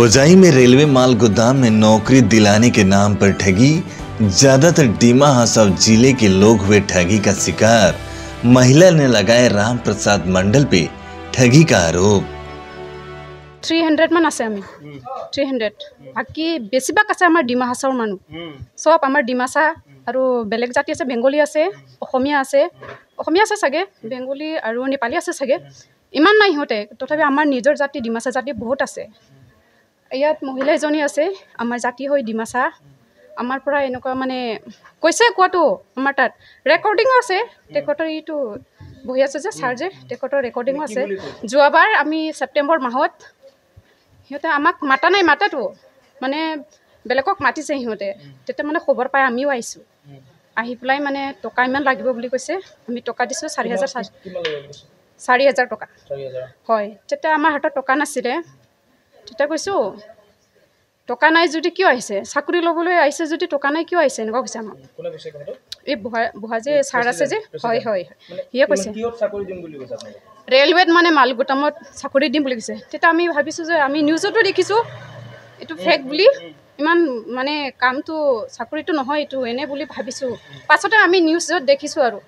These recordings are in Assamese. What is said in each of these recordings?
होजाई में रेलवे माल गोदाम में नौकरी दिलाने के नाम पर ठगी। ज्यादातर डीमा हासव जिले के लोग हुए ठगी का शिकार। महिला ने लगाए राम प्रसाद मंडल पे ठगी का आरोप। 300 মান আছে আমি 300 বাকি বেছিভাগ আছে আমাৰ ডিমা হাছাওৰ মানুহ সব আমাৰ ডিমাসা আৰু বেলেগ জাতি আছে বেংগলী আছে অসমীয়া আছে চাগে বেংগলী আৰু নেপালী আছে চাগে ইমান নাই হতে তথাপি আমাৰ নিজৰ জাতি ডিমাসা জাতি বহুত আছে ইয়াত মহিলা এজনী আছে আমাৰ জাতি হৈ ডিমাসা আমাৰ পৰা এনেকুৱা মানে কৈছে কোৱাটো আমাৰ তাত ৰেকৰ্ডিং আছে টেকটৰ ইটো বহি আছে যে ছাৰ যে টেকটৰ ৰেকৰ্ডিং আছে যোৱাবাৰ আমি সেপ্টেম্বৰ মাহত সিহঁতে আমাক মাতা নাই মাতাটো মানে বেলেগক মাতিছে সিহঁতে তেতিয়া মানে খবৰ পাই আমিও আহিছোঁ আহি পেলাই মানে টকা ইমান লাগিব বুলি কৈছে আমি টকা দিছোঁ 4,000 টকা হয় তেতিয়া আমাৰ হাতত টকা নাছিলে তেতিয়া কৈছোঁ টকা নাই যদি কিয় আহিছে চাকৰি ল'বলৈ আহিছে যদি টকা নাই কিয় আহিছে এনেকুৱা কৈছে আমাক এই বুঢ়া যে ছাৰ আছে যে হয় হয় সিয়ে কৈছে ৰেলৱেত মানে মাল গোটামত চাকৰি দিম বুলি কৈছে তেতিয়া আমি ভাবিছোঁ যে আমি নিউজতো দেখিছোঁ এইটো ফেক বুলি ইমান মানে কামটো চাকৰিটো নহয় এইটো এনে বুলি ভাবিছোঁ পাছতে আমি নিউজত দেখিছোঁ আৰু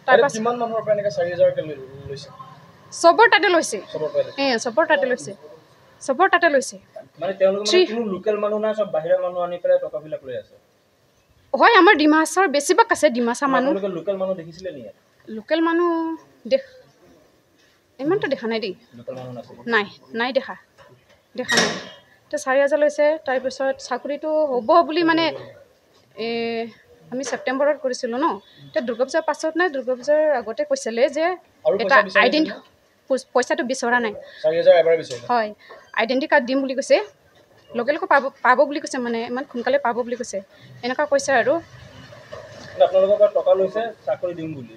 তাৰপাছত কিমান মানুহৰ পৰা এনেকৈ 4,000 লৈছে চবৰ তাতে লৈছে চবৰ তাতে লৈছে মানে তেওঁলোকে মানে কোনো লোকেল মানুহ না সব বাহিৰা মানুহ আনি পেলাই টকাবিলাক লৈ আছে হয় আমাৰ ডিমাছৰ বেছিভাগ আছে ডিমাছা মানুহ লোকেল মানুহ দেখিছিলে নি লোকেল মানুহ ইমানটো দেখা নাই দেই নাই দেখা নাই তো 4,000 লৈছে তাৰপিছত চাকৰিটো হ'ব বুলি মানে আমি সেপ্টেম্বৰত কৰিছিলোঁ ন তো দুৰ্গা পূজাৰ পাছত নাই দুৰ্গা পূজাৰ আগতে কৈছিলে যে এটা আইডেন্টি পইচাটো বিচৰা নাই 4,000 এবাৰ বিচৰা হয় আইডেন্টি কাৰ্ড দিম বুলি কৈছে লোকেলকো পাব বুলি কৈছে মানে ইমান সোনকালে পাব বুলি কৈছে এনেকুৱা কৈছে আৰু আপোনালোকৰ পৰা টকা লৈছে চাকৰি দিম বুলি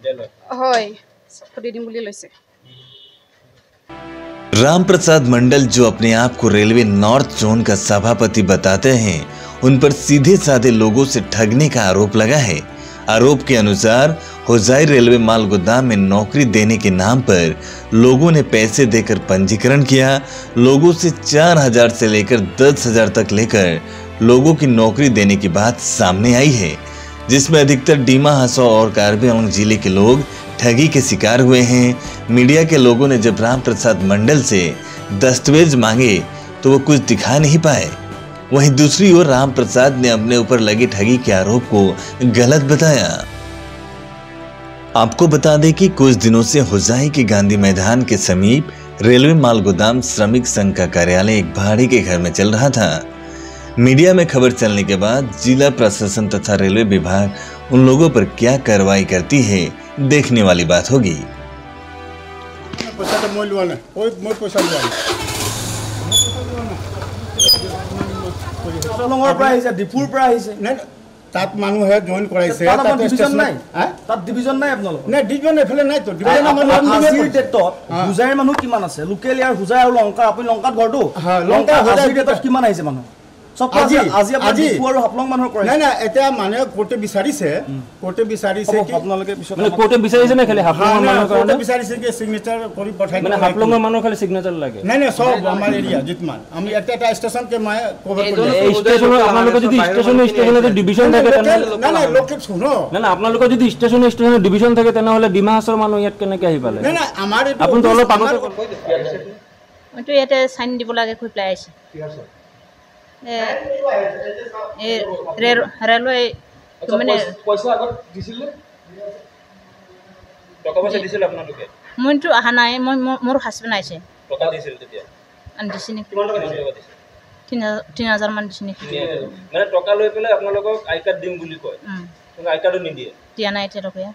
হয় চাকৰি দিম বুলি লৈছে राम प्रसाद मंडल जो अपने आप को रेलवे नॉर्थ जोन का सभापति बताते हैं उन पर सीधे साधे लोगों से ठगने का आरोप लगा है। आरोप के अनुसार होजाई रेलवे माल गोदाम में नौकरी देने के नाम पर लोगों ने पैसे देकर पंजीकरण किया। लोगों से 4,000 से लेकर 10,000 तक लेकर लोगों की नौकरी देने की बात सामने आई है, जिसमें अधिकतर डीमा हासौ और कार्बी आंगलॉन्ग जिले के लोग ठगी के शिकार हुए हैं। मीडिया के लोगों ने जब राम प्रसाद मंडल से दस्तावेज मांगे तो वो कुछ दिखा नहीं पाए। वहीं दूसरी ओर राम प्रसाद ने अपने ऊपर लगे ठगी के आरोप को गलत बताया। आपको बता दें कि कुछ दिनों से होजाई के गांधी मैदान के समीप रेलवे माल गोदाम श्रमिक संघ का कार्यालय एक भाड़े के घर में चल रहा था। मीडिया में खबर चलने के बाद जिला प्रशासन तथा रेलवे विभाग उन लोगों पर क्या कार्रवाई करती है देखने वाली बात होगी। তাত মানুহে জয়েন কৰাইছে তাত ডিভিজন নাই নাই ডিভিজন এফালে নাই তো ডিভিজন আজিৰ ডেটত হুজাইৰ মানুহ কিমান আছে লোকেল ইয়াৰ হুজাই আৰু লংকা আপুনি লংকাত ঘৰটো লংকা আজিৰ ডেটত কিমান আহিছে মানুহ সব আজি পুৱাৰ হাপলং মানুহৰ কৰে নাই নাই এটা মানে কোৰ্টে বিচাৰিছে কি আপোনালোকে মানে কোৰ্টে বিচাৰিছে না খালি হাপলং মানুহৰ কাৰণে বিচাৰিছে কি সিগনেচাৰ কৰি পঠাই মানে হাপলং মানুহৰ খালি সিগনেচাৰ লাগে নাই নাই সব আমাৰ এৰিয়া জিতমান আমি এটা ষ্টেচন কে মই কভাৰ কৰি এই ষ্টেচনৰ আপোনালোকে যদি ষ্টেচনে ডিভিজন থাকে না না লোকে শুনো না আপোনালোকে যদি ষ্টেচনে ডিভিজন থাকে তেনেহলে ডিমা হাছৰ মানুহ ইয়াত কেনেকৈ আহি পালে না আমাৰ আপুনি তো অলপ আগতে মইতো ইয়াতে সাইন দিব লাগে খুব প্লাই আছে কি আছে ৰেলৱে মানে পইচা আগত দিছিল টকা পইচা দিছিল আপোনালোকে মইতো আহা নাই মোৰ হাজবেণ্ড আইছে টকা দিছিল তেতিয়া আন দিছিল নেকি কিমান টকা দিছিল 3,000 মান দিছিল নেকি মানে টকা লৈ পেলাই আপোনালোকক আই কাৰ্ড দিম বুলি কয় কিন্তু আই কাৰ্ডও নিদিয়ে দিয়া নাই এতিয়া টকা